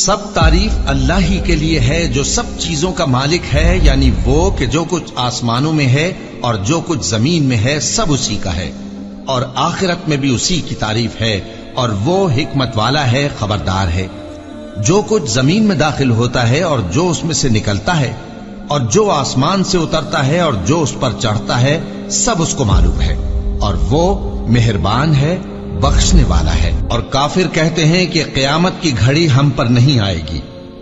سب تعریف اللہ ہی کے لیے ہے جو سب چیزوں کا مالک ہے، یعنی وہ کہ جو کچھ آسمانوں میں ہے اور جو کچھ زمین میں ہے سب اسی کا ہے، اور آخرت میں بھی اسی کی تعریف ہے، اور وہ حکمت والا ہے، خبردار ہے۔ جو کچھ زمین میں داخل ہوتا ہے اور جو اس میں سے نکلتا ہے، اور جو آسمان سے اترتا ہے اور جو اس پر چڑھتا ہے، سب اس کو معلوم ہے، اور وہ مہربان ہے، بخشنے والا ہے۔ اور کافر کہتے ہیں کہ قیامت کی گھڑی ہم پر نہیں آئے گی۔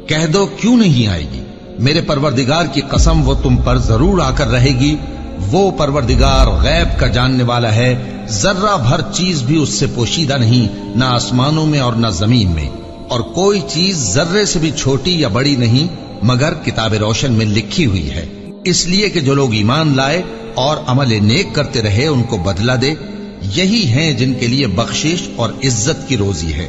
کہہ دو کیوں نہیں آئے گی؟ میرے پروردگار کی قسم وہ تم پر ضرور آ کر رہے گی۔ وہ پروردگار غیب کا جاننے والا ہے، ذرہ بھر چیز بھی اس سے پوشیدہ نہیں، نہ آسمانوں میں اور نہ زمین میں، اور کوئی چیز ذرے سے بھی چھوٹی یا بڑی نہیں مگر کتاب روشن میں لکھی ہوئی ہے، اس لیے کہ جو لوگ ایمان لائے اور عمل نیک کرتے رہے ان کو بدلہ دے، یہی ہیں جن کے لیے بخشش اور عزت کی روزی ہے۔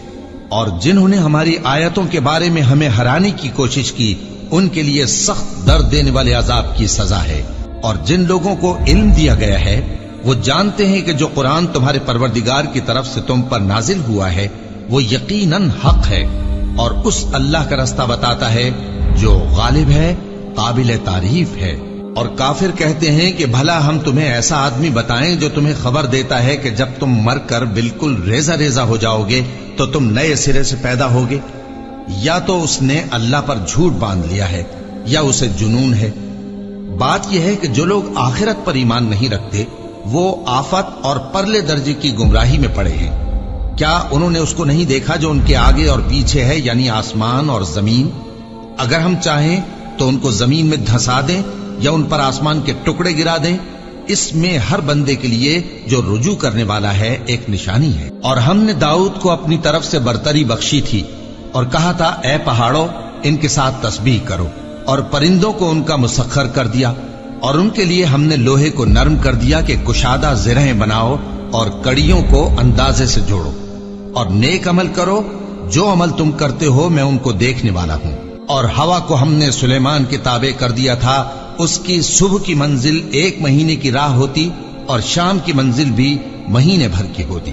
اور جنہوں نے ہماری آیتوں کے بارے میں ہمیں ہرانے کی کوشش کی، ان کے لیے سخت درد دینے والے عذاب کی سزا ہے۔ اور جن لوگوں کو علم دیا گیا ہے وہ جانتے ہیں کہ جو قرآن تمہارے پروردگار کی طرف سے تم پر نازل ہوا ہے وہ یقیناً حق ہے، اور اس اللہ کا رستہ بتاتا ہے جو غالب ہے، قابل تعریف ہے۔ اور کافر کہتے ہیں کہ بھلا ہم تمہیں ایسا آدمی بتائیں جو تمہیں خبر دیتا ہے کہ جب تم مر کر بالکل ریزہ ریزہ ہو جاؤ گے تو تم نئے سرے سے پیدا ہوگے؟ یا تو اس نے اللہ پر جھوٹ باندھ لیا ہے یا اسے جنون ہے۔ بات یہ ہے کہ جو لوگ آخرت پر ایمان نہیں رکھتے وہ آفت اور پرلے درجے کی گمراہی میں پڑے ہیں۔ کیا انہوں نے اس کو نہیں دیکھا جو ان کے آگے اور پیچھے ہے، یعنی آسمان اور زمین؟ اگر ہم چاہیں تو ان کو زمین میں دھسا دیں یا ان پر آسمان کے ٹکڑے گرا دیں، اس میں ہر بندے کے لیے جو رجوع کرنے والا ہے ایک نشانی ہے۔ اور ہم نے داؤد کو اپنی طرف سے برتری بخشی تھی اور کہا تھا اے پہاڑوں ان کے ساتھ تسبیح کرو، اور پرندوں کو ان کا مسخر کر دیا، اور ان کے لیے ہم نے لوہے کو نرم کر دیا کہ کشادہ زرہیں بناؤ اور کڑیوں کو اندازے سے جوڑو، اور نیک عمل کرو، جو عمل تم کرتے ہو میں ان کو دیکھنے والا ہوں۔ اور ہوا کو ہم نے سلیمان کے تابع کر دیا تھا، اس کی صبح کی منزل 1 مہینے کی راہ ہوتی اور شام کی منزل بھی مہینے بھر کی ہوتی۔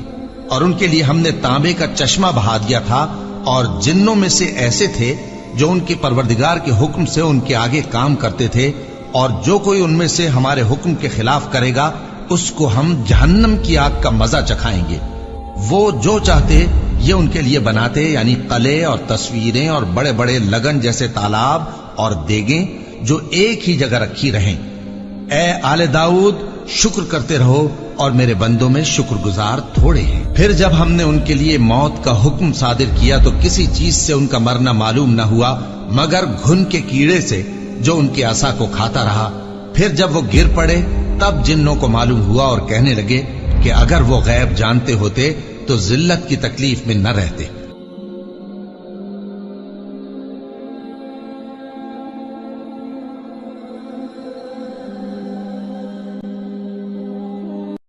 اور ان کے لیے ہم نے تانبے کا چشمہ بہا دیا تھا، اور جنوں میں سے ایسے تھے جو ان کے پروردگار کے حکم سے ان کے آگے کام کرتے تھے، اور جو کوئی ان میں سے ہمارے حکم کے خلاف کرے گا اس کو ہم جہنم کی آگ کا مزہ چکھائیں گے۔ وہ جو چاہتے یہ ان کے لیے بناتے، یعنی قلعے اور تصویریں اور بڑے بڑے لگن جیسے تالاب اور دیگیں جو ایک ہی جگہ رکھی رہیں۔ اے آل داؤد شکر کرتے رہو، اور میرے بندوں میں شکر گزار تھوڑے ہیں۔ پھر جب ہم نے ان کے لیے موت کا حکم صادر کیا تو کسی چیز سے ان کا مرنا معلوم نہ ہوا مگر گھن کے کیڑے سے جو ان کے عصا کو کھاتا رہا۔ پھر جب وہ گر پڑے تب جنوں کو معلوم ہوا اور کہنے لگے کہ اگر وہ غیب جانتے ہوتے تو ذلت کی تکلیف میں نہ رہتے۔